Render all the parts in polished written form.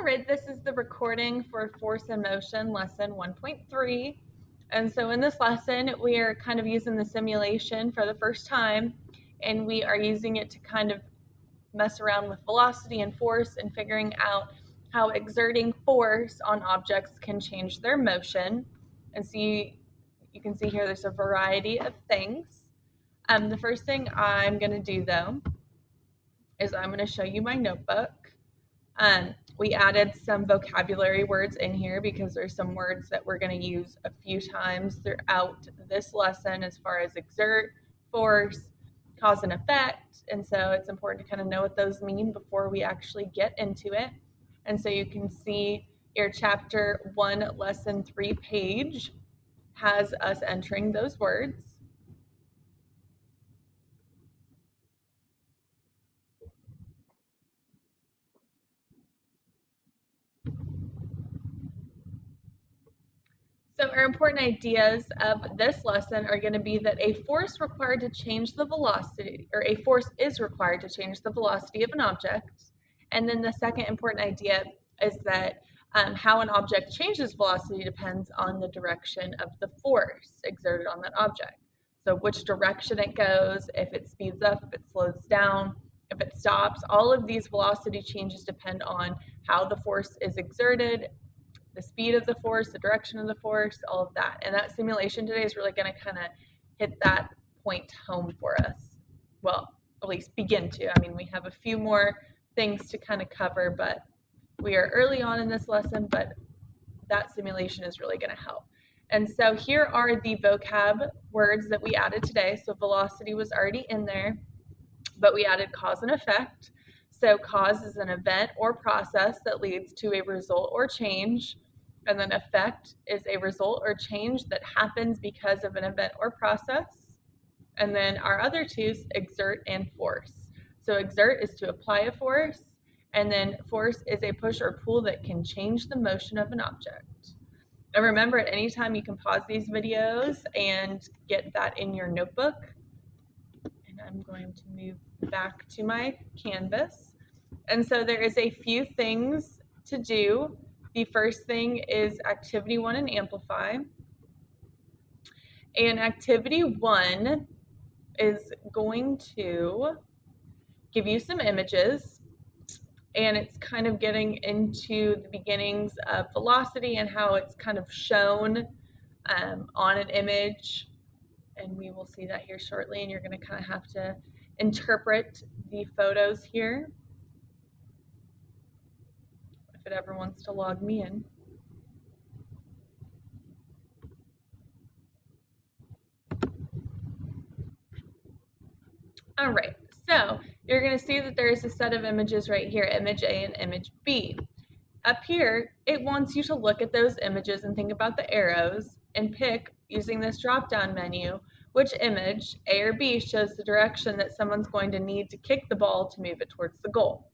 All right, this is the recording for Force and Motion lesson 1.3. And so in this lesson, we are kind of using the simulation for the first time, and we are using it to kind of mess around with velocity and force and figuring out how exerting force on objects can change their motion. And so you can see here there's a variety of things. The first thing I'm going to do though is I'm going to show you my notebook. We added some vocabulary words in here because there's some words that we're going to use a few times throughout this lesson as far as exert, force, cause and effect. And so it's important to kind of know what those mean before we actually get into it. And so you can see your chapter 1, lesson 3 page has us entering those words. So our important ideas of this lesson are going to be that a force required to change the velocity, or a force is required to change the velocity of an object. And then the second important idea is that how an object changes velocity depends on the direction of the force exerted on that object. So which direction it goes, if it speeds up, if it slows down, if it stops, all of these velocity changes depend on how the force is exerted, the speed of the force, the direction of the force, all of that. And that simulation today is really going to kind of hit that point home for us. Well, at least begin to. I mean, we have a few more things to kind of cover, but we are early on in this lesson, but that simulation is really going to help. And so here are the vocab words that we added today. So velocity was already in there, but we added cause and effect. So cause is an event or process that leads to a result or change. And then effect is a result or change that happens because of an event or process. And then our other two, exert and force. So exert is to apply a force, and then force is a push or pull that can change the motion of an object. And remember, at any time you can pause these videos and get that in your notebook. And I'm going to move back to my canvas. And so there is a few things to do. The first thing is activity 1 and amplify. And activity 1 is going to give you some images, and it's kind of getting into the beginnings of velocity and how it's kind of shown on an image. And we will see that here shortly, and you're going to kind of have to interpret the photos here if it ever wants to log me in. All right, so you're going to see that there's a set of images right here, image A and image B. Up here, it wants you to look at those images and think about the arrows and pick, using this drop-down menu, which image, A or B, shows the direction that someone's going to need to kick the ball to move it towards the goal.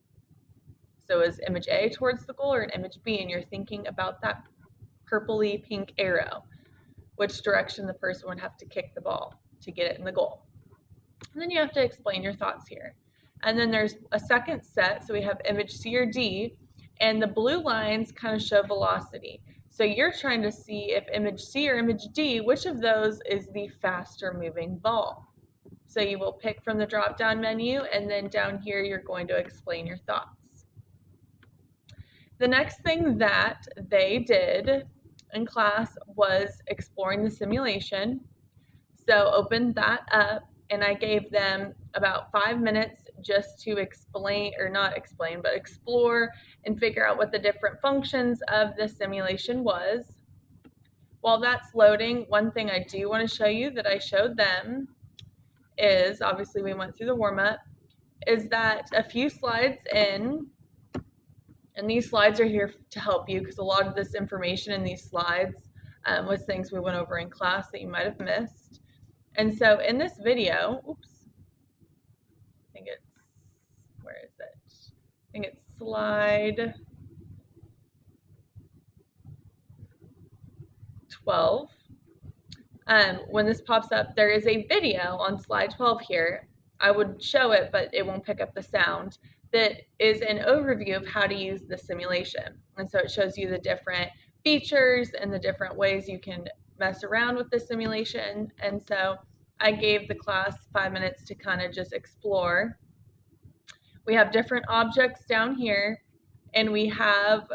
So is image A towards the goal or an image B? And you're thinking about that purpley pink arrow, which direction the person would have to kick the ball to get it in the goal. And then you have to explain your thoughts here. And then there's a second set, so we have image C or D, and the blue lines kind of show velocity. So you're trying to see if image C or image D, which of those is the faster moving ball. So you will pick from the drop-down menu, and then down here you're going to explain your thoughts. The next thing that they did in class was exploring the simulation. So open that up, and I gave them about 5 minutes just to explain, or not explain, but explore and figure out what the different functions of the simulation was. While that's loading, one thing I do want to show you that I showed them is, obviously we went through the warm-up, is that a few slides in, and these slides are here to help you because a lot of this information in these slides was things we went over in class that you might have missed. And so in this video, oops, I think it's, where is it? I think it's slide 12. When this pops up, there is a video on slide 12 here. I would show it, but it won't pick up the sound. that is an overview of how to use the simulation. And so it shows you the different features and the different ways you can mess around with the simulation. And so I gave the class 5 minutes to kind of just explore. We have different objects down here, and we have,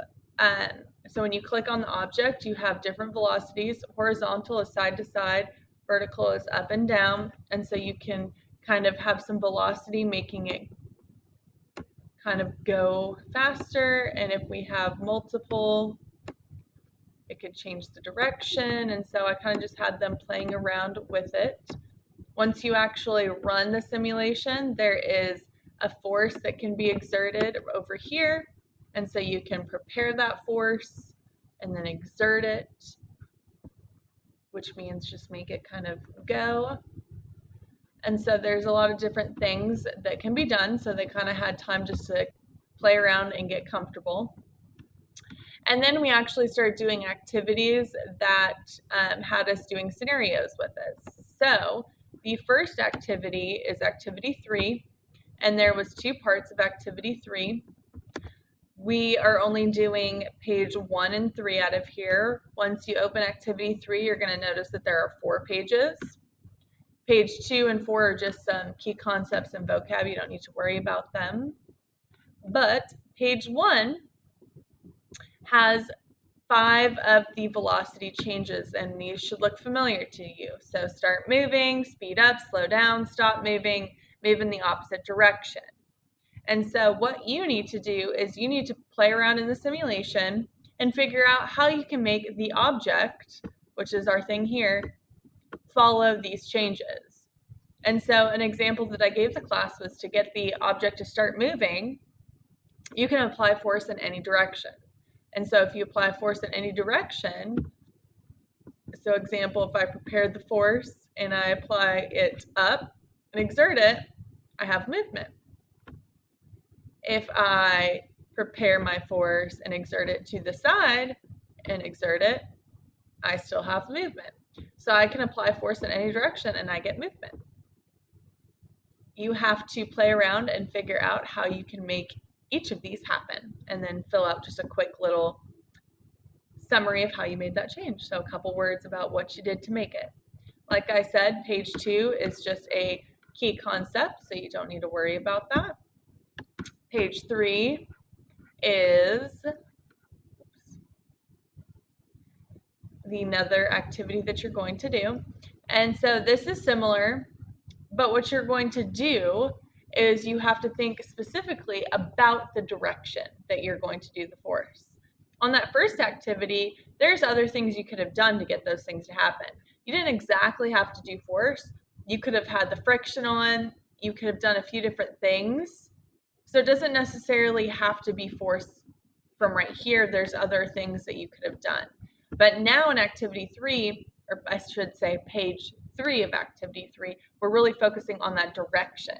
so when you click on the object, you have different velocities. Horizontal is side to side, vertical is up and down, and so you can kind of have some velocity making it kind of go faster, and if we have multiple, it could change the direction, and so I kind of just had them playing around with it. Once you actually run the simulation, there is a force that can be exerted over here, and so you can prepare that force and then exert it, which means just make it kind of go. And so there's a lot of different things that can be done, so they kind of had time just to play around and get comfortable. And then we actually started doing activities that had us doing scenarios with us. So the first activity is activity 3, and there was 2 parts of activity 3. We are only doing page 1 and 3 out of here. Once you open activity 3, you're going to notice that there are 4 pages. Page 2 and 4 are just some key concepts and vocab. You don't need to worry about them. But page 1 has 5 of the velocity changes, and these should look familiar to you. So start moving, speed up, slow down, stop moving, move in the opposite direction. And so what you need to do is you need to play around in the simulation and figure out how you can make the object, which is our thing here, follow these changes. And so an example that I gave the class was to get the object to start moving, you can apply force in any direction. And so if you apply force in any direction, so example, if I prepared the force and I apply it up and exert it, I have movement. If I prepare my force and exert it to the side and exert it, I still have movement. So I can apply force in any direction and I get movement. You have to play around and figure out how you can make each of these happen, and then fill out just a quick little summary of how you made that change. So a couple words about what you did to make it. Like I said, page 2 is just a key concept, so you don't need to worry about that. Page 3 is another activity that you're going to do. And so this is similar, but what you're going to do is you have to think specifically about the direction that you're going to do the force. On that first activity, there's other things you could have done to get those things to happen. You didn't exactly have to do force. You could have had the friction on, you could have done a few different things. So it doesn't necessarily have to be force from right here. There's other things that you could have done. But now in activity 3, or I should say page 3 of activity 3, we're really focusing on that direction.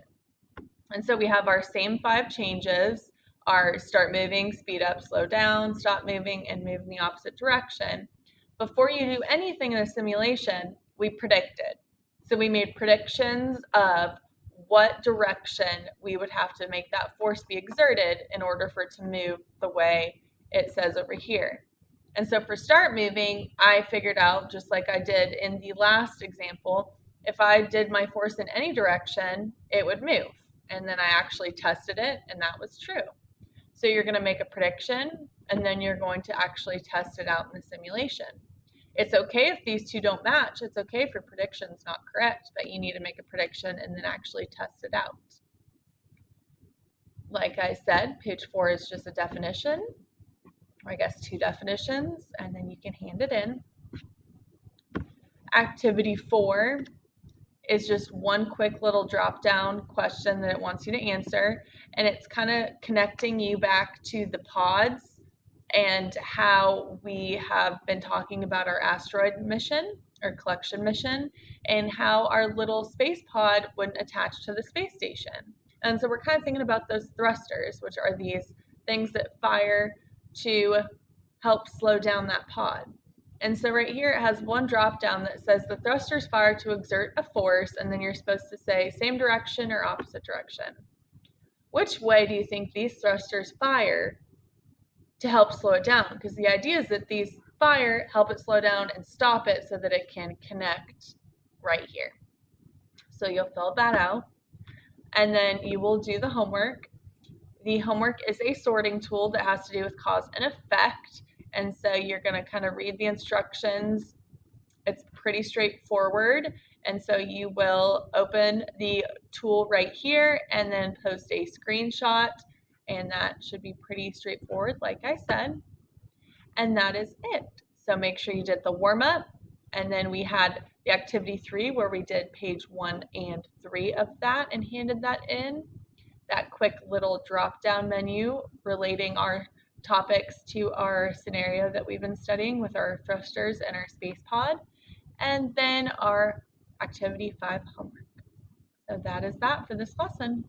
And so we have our same 5 changes, our start moving, speed up, slow down, stop moving, and move in the opposite direction. Before you do anything in a simulation, we predicted. So we made predictions of what direction we would have to make that force be exerted in order for it to move the way it says over here. And so for start moving, I figured out, just like I did in the last example, if I did my force in any direction, it would move. And then I actually tested it, and that was true. So you're going to make a prediction, and then you're going to actually test it out in the simulation. It's okay if these two don't match. It's okay if your prediction's not correct, but you need to make a prediction and then actually test it out. Like I said, page 4 is just a definition, or I guess 2 definitions, and then you can hand it in. Activity 4 is just one quick little drop down question that it wants you to answer, and it's kind of connecting you back to the pods and how we have been talking about our asteroid mission or collection mission, and how our little space pod would attach to the space station. And so we're kind of thinking about those thrusters, which are these things that fire to help slow down that pod. And so right here it has one drop down that says the thrusters fire to exert a force, and then you're supposed to say same direction or opposite direction. which way do you think these thrusters fire to help slow it down? Because the idea is that these fire, help it slow down, and stop it so that it can connect right here. So you'll fill that out, and then you will do the homework. The homework is a sorting tool that has to do with cause and effect, and so you're going to kind of read the instructions. It's pretty straightforward, and so you will open the tool right here and then post a screenshot, and that should be pretty straightforward, like I said. And that is it. So make sure you did the warm-up, and then we had the activity 3 where we did page 1 and 3 of that and handed that in. That quick little drop-down menu relating our topics to our scenario that we've been studying with our thrusters and our space pod, and then our activity 5 homework. So that is that for this lesson.